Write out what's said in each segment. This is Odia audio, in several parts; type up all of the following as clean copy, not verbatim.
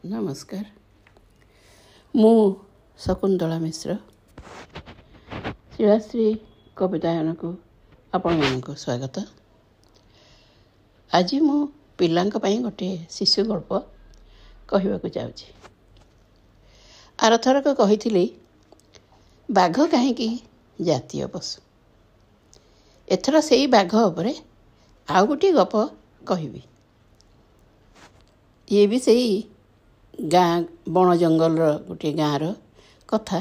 ନମସ୍କାର। ମୁଁ ଶକୁନ୍ତଳା ମିଶ୍ର ଶିଳାଶ୍ରୀ କବିତାୟନକୁ ଆପଣମାନଙ୍କୁ ସ୍ୱାଗତ। ଆଜି ମୁଁ ପିଲାଙ୍କ ପାଇଁ ଗୋଟିଏ ଶିଶୁ ଗଳ୍ପ କହିବାକୁ ଯାଉଛି। ଆରଥରକ କହିଥିଲି ବାଘ କାହିଁକି ଜାତୀୟ ପଶୁ। ଏଥର ସେଇ ବାଘ ଉପରେ ଆଉ ଗୋଟିଏ ଗପ କହିବି। ଇଏ ବି ସେଇ ଗାଁ ବଣ ଜଙ୍ଗଲର ଗୋଟିଏ ଗାଁର କଥା,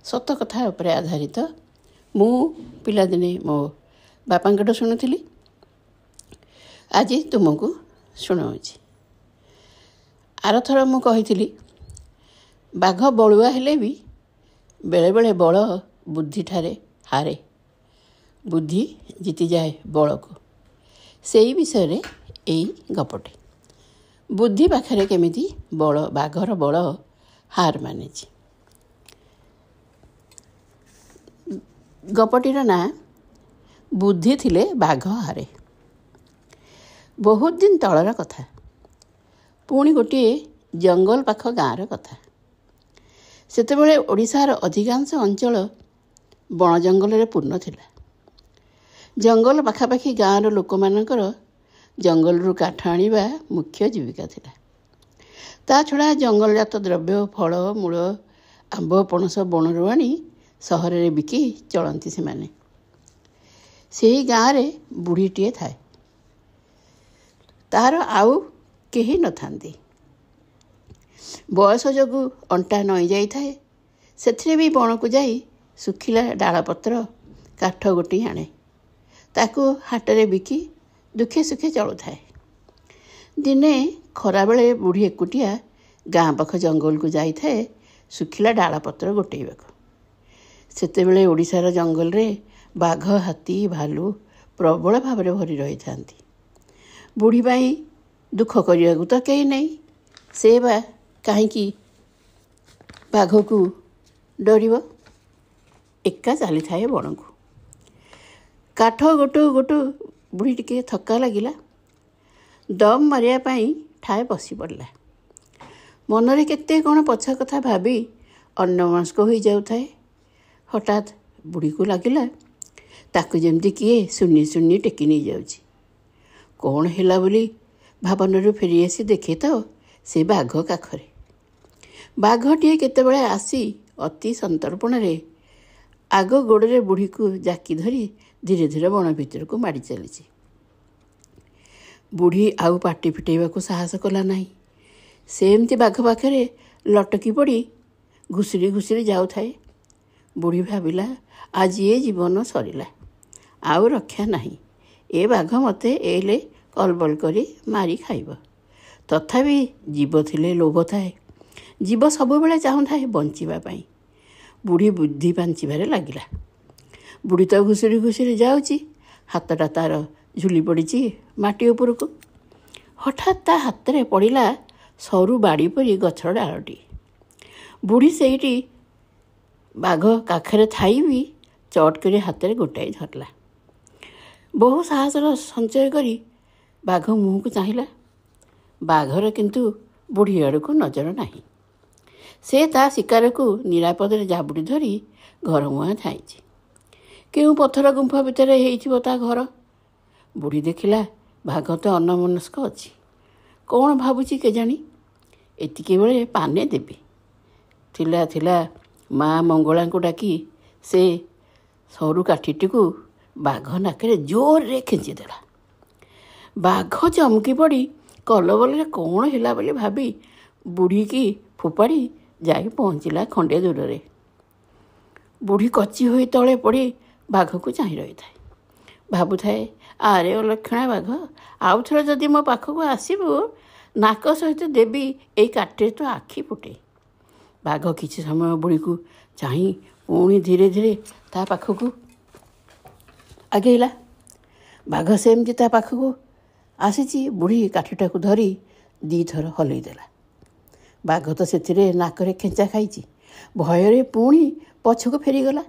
ସତ କଥା ଉପରେ ଆଧାରିତ। ମୁଁ ପିଲାଦିନେ ମୋ ବାପାଙ୍କଠୁ ଶୁଣୁଥିଲି, ଆଜି ତୁମକୁ ଶୁଣାଉଛି। ଆରଥର ମୁଁ କହିଥିଲି ବାଘ ବଳୁଆ ହେଲେ ବି ବେଳେବେଳେ ବଳ ବୁଦ୍ଧିଠାରେ ହାରେ, ବୁଦ୍ଧି ଜିତିଯାଏ ବଳକୁ। ସେଇ ବିଷୟରେ ଏଇ ଗପଟି। ବୁଦ୍ଧି ପାଖରେ କେମିତି ବାଘର ବଳ ହାର ମାନିଛି। ଗପଟିର ନାଁ ବୁଦ୍ଧି ଥିଲେ ବାଘ ହାରେ। ବହୁତ ଦିନ ତଳର କଥା, ପୁଣି ଗୋଟିଏ ଜଙ୍ଗଲ ପାଖ ଗାଁର କଥା। ସେତେବେଳେ ଓଡ଼ିଶାର ଅଧିକାଂଶ ଅଞ୍ଚଳ ବଣ ଜଙ୍ଗଲରେ ପୂର୍ଣ୍ଣ ଥିଲା। ଜଙ୍ଗଲ ପାଖାପାଖି ଗାଁର ଲୋକମାନଙ୍କର ଜଙ୍ଗଲରୁ କାଠ ଆଣିବା ମୁଖ୍ୟ ଜୀବିକା ଥିଲା। ତା ଛଡ଼ା ଜଙ୍ଗଲଜାତ ଦ୍ରବ୍ୟ, ଫଳ ମୂଳ, ଆମ୍ବ ପଣସ ବଣରୁ ଆଣି ସହରରେ ବିକି ଚଳନ୍ତି ସେମାନେ। ସେହି ଗାଁରେ ବୁଢ଼ୀଟିଏ ଥାଏ। ତାହାର ଆଉ କେହି ନଥାନ୍ତି। ବୟସ ଯୋଗୁଁ ଅଣ୍ଟା ନଇଁ ଯାଇଥାଏ। ସେଥିରେ ବି ବଣକୁ ଯାଇ ଶୁଖିଲା ଡାଳପତ୍ର କାଠ ଗୋଟି ଆଣେ। ତାକୁ ହାଟରେ ବିକି ଦୁଃଖେ ସୁଖେ ଚଳୁଥାଏ। ଦିନେ ଖରାବେଳେ ବୁଢ଼ୀ ଏକୁଟିଆ ଗାଁ ପାଖ ଜଙ୍ଗଲକୁ ଯାଇଥାଏ ଶୁଖିଲା ଡାଳପତ୍ର ଗୋଟେଇବାକୁ। ସେତେବେଳେ ଓଡ଼ିଶାର ଜଙ୍ଗଲରେ ବାଘ, ହାତୀ, ଭାଲୁ ପ୍ରବଳ ଭାବରେ ଭରି ରହିଥାନ୍ତି। ବୁଢ଼ୀ ପାଇଁ ଦୁଃଖ କରିବାକୁ ତ କେହି ନାହିଁ। ସେ ବା କାହିଁକି ବାଘକୁ ଡରିବ? ଏକା ଚାଲିଥାଏ ବଣକୁ। କାଠ ଗୋଟୁ ଗୋଟୁ ବୁଢ଼ୀ ଟିକେ ଥକା ଲାଗିଲା। ଦମ୍ ମାରିବା ପାଇଁ ଠାଏ ବସି ପଡ଼ିଲା। ମନରେ କେତେ କ'ଣ ପଛା କଥା ଭାବି ଅନ୍ୟମନସ୍କ ହୋଇଯାଉଥାଏ। ହଠାତ୍ ବୁଢ଼ୀକୁ ଲାଗିଲା ତାକୁ ଯେମିତି କିଏ ଶୂନ୍ୟ ଶୂନ୍ୟ ଟେକି ନେଇଯାଉଛି। କ'ଣ ହେଲା ବୋଲି ଭାବନାରୁ ଫେରିଆସି ଦେଖେ ତ ସେ ବାଘ କାଖରେ। ବାଘଟିଏ କେତେବେଳେ ଆସି ଅତି ସନ୍ତର୍ପଣରେ ଆଗ ଗୋଡ଼ରେ ବୁଢ଼ୀକୁ ଜାକି ଧରି ଧୀରେ ଧୀରେ ବଣ ଭିତରକୁ ମାଡ଼ି ଚାଲିଛି। ବୁଢ଼ୀ ଆଉ ପାଟି ଫିଟେଇବାକୁ ସାହସ କଲା ନାହିଁ। ସେମିତି ବାଘ ପାଖରେ ଲଟକି ପଡ଼ି ଘୁଷୁରି ଘୁଷୁରି ଯାଉଥାଏ। ବୁଢ଼ୀ ଭାବିଲା, ଆଜି ଏ ଜୀବନ ସରିଲା, ଆଉ ରକ୍ଷା ନାହିଁ। ଏ ବାଘ ମୋତେ ଏଇଲେ କଲବଲ କରି ମାରି ଖାଇବ। ତଥାପି ଜୀବ ଥିଲେ ଲୋଭ ଥାଏ। ଜୀବ ସବୁବେଳେ ଚାହୁଁଥାଏ ବଞ୍ଚିବା ପାଇଁ। ବୁଢ଼ୀ ବୁଦ୍ଧି ପାଞ୍ଚିବାରେ ଲାଗିଲା। ବୁଢ଼ୀ ତ ଘୁଷୁରି ଘୁଷୁରି ଯାଉଛି, ହାତଟା ତାର ଝୁଲି ପଡ଼ିଛି ମାଟି ଉପରକୁ। ହଠାତ୍ ତା ହାତରେ ପଡ଼ିଲା ସରୁ ବାଡ଼ି ପରି ଗଛର ଡାଳଟି। ବୁଢ଼ୀ ସେଇଠି ବାଘ କାଖରେ ଥାଇ ବି ଚଟ୍ କରି ହାତରେ ଗୋଟାଇ ଧରିଲା। ବହୁ ସାହସର ସଞ୍ଚୟ କରି ବାଘ ମୁହଁକୁ ଚାହିଁଲା। ବାଘର କିନ୍ତୁ ବୁଢ଼ୀ ଆଡ଼କୁ ନଜର ନାହିଁ। ସେ ତା ଶିକାରକୁ ନିରାପଦରେ ଜାବୁଡ଼ି ଧରି ଘର ମୁହାଁ ଧାଇଁଛି। କେଉଁ ପଥର ଗୁମ୍ଫା ଭିତରେ ହେଇଥିବ ତା ଘର। ବୁଢ଼ୀ ଦେଖିଲା ବାଘ ତ ଅନ୍ୟମନସ୍କ ଅଛି। କ'ଣ ଭାବୁଛି କେଜାଣି। ଏତିକି ବେଳେ ପାନେ ଦେବି ଥିଲା ମା ମଙ୍ଗଳାଙ୍କୁ ଡାକି ସେ ସରୁ କାଠିଟିକୁ ବାଘ ନାକରେ ଜୋରରେ ଖେଞ୍ଚିଦେଲା। ବାଘ ଚମକି ପଡ଼ି କଲବଲରେ କ'ଣ ହେଲା ବୋଲି ଭାବି ବୁଢ଼ୀକି ଫୋପାଡ଼ି ଯାଇ ପହଞ୍ଚିଲା ଖଣ୍ଡେ ଦୂରରେ। ବୁଢ଼ୀ କଚି ହୋଇ ତଳେ ପଡ଼ି ବାଘକୁ ଚାହିଁ ରହିଥାଏ। ଭାବୁଥାଏ, ଆରେ ଅଲକ୍ଷଣା ବାଘ, ଆଉ ଥରେ ଯଦି ମୋ ପାଖକୁ ଆସିବୁ ନାକ ସହିତ ଦେବି ଏଇ କାଠିରେ ତ ଆଖି ଫୁଟେଇ। ବାଘ କିଛି ସମୟ ବୁଢ଼ୀକୁ ଚାହିଁ ପୁଣି ଧୀରେ ଧୀରେ ତା ପାଖକୁ ଆଗେଇଲା। ବାଘ ସେମିତି ତା ପାଖକୁ ଆସିଛି। ବୁଢ଼ୀ କାଠିଟାକୁ ଧରି 2 ଥର ହଲେଇ ଦେଲା। ବାଘ ତ ସେଥିରେ ନାକରେ ଖେଞ୍ଚା ଖାଇଛି। ଭୟରେ ପୁଣି ପଛକୁ ଫେରିଗଲା।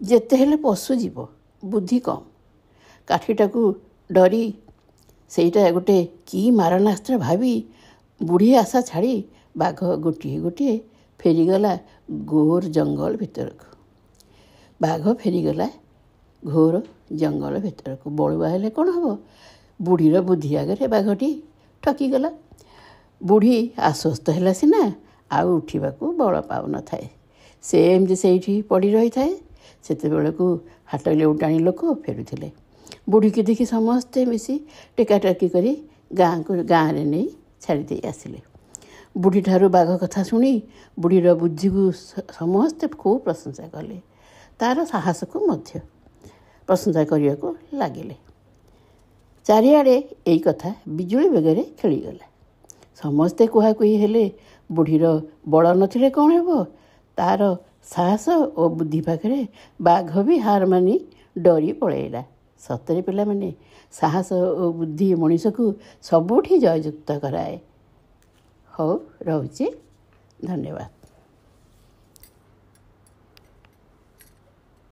ଯେତେ ହେଲେ ପଶୁ ଜୀବ, ବୁଦ୍ଧି କମ୍। କାଠିଟାକୁ ଡରି ସେଇଟା ଗୋଟେ କି ମାରଣାସ୍ତ୍ର ଭାବି ବୁଢ଼ୀ ଆଶା ଛାଡ଼ି ବାଘ ଗୋଟିଏ ଗୋଟିଏ ଫେରିଗଲା ଘୋର ଜଙ୍ଗଲ ଭିତରକୁ। ବାଘ ଫେରିଗଲା ଘୋର ଜଙ୍ଗଲ ଭିତରକୁ। ବଳୁଆ ହେଲେ କ'ଣ ହେବ? ବୁଢ଼ୀର ବୁଦ୍ଧି ଆଗରେ ବାଘଟି ଠକିଗଲା। ବୁଢ଼ୀ ଆଶ୍ୱସ୍ତ ହେଲା ସିନା, ଆଉ ଉଠିବାକୁ ବଳ ପାଉନଥାଏ। ସେ ଏମିତି ସେଇଠି ପଡ଼ି ରହିଥାଏ। ସେତେବେଳକୁ ହାଟ ଲେଉଟାଣି ଲୋକ ଫେରୁଥିଲେ। ବୁଢ଼ୀକି ଦେଖି ସମସ୍ତେ ମିଶି ଟେକାଟେକି କରି ଗାଁରେ ନେଇ ଛାଡ଼ି ଦେଇ ଆସିଲେ। ବୁଢ଼ୀଠାରୁ ବାଘ କଥା ଶୁଣି ବୁଢ଼ୀର ବୁଦ୍ଧିକୁ ସମସ୍ତେ ଖୁବ୍ ପ୍ରଶଂସା କଲେ। ତା'ର ସାହସକୁ ମଧ୍ୟ ପ୍ରଶଂସା କରିବାକୁ ଲାଗିଲେ। ଚାରିଆଡ଼େ ଏଇ କଥା ବିଜୁଳି ବେଗରେ ଖେଳିଗଲା। ସମସ୍ତେ କୁହାକୁହି ହେଲେ, ବୁଢ଼ୀର ବଳ ନଥିଲେ କ'ଣ ହେବ? ତା'ର ସାହସ ଓ ବୁଦ୍ଧି ପାଖରେ ବାଘ ବି ହାର ମାନି ଡରି ପଳେଇଲା। ସତରେ ପିଲାମାନେ, ସାହସ ଓ ବୁଦ୍ଧି ମଣିଷକୁ ସବୁଠି ଜୟଯୁକ୍ତ କରାଏ। ହଉ, ରହୁଛି। ଧନ୍ୟବାଦ।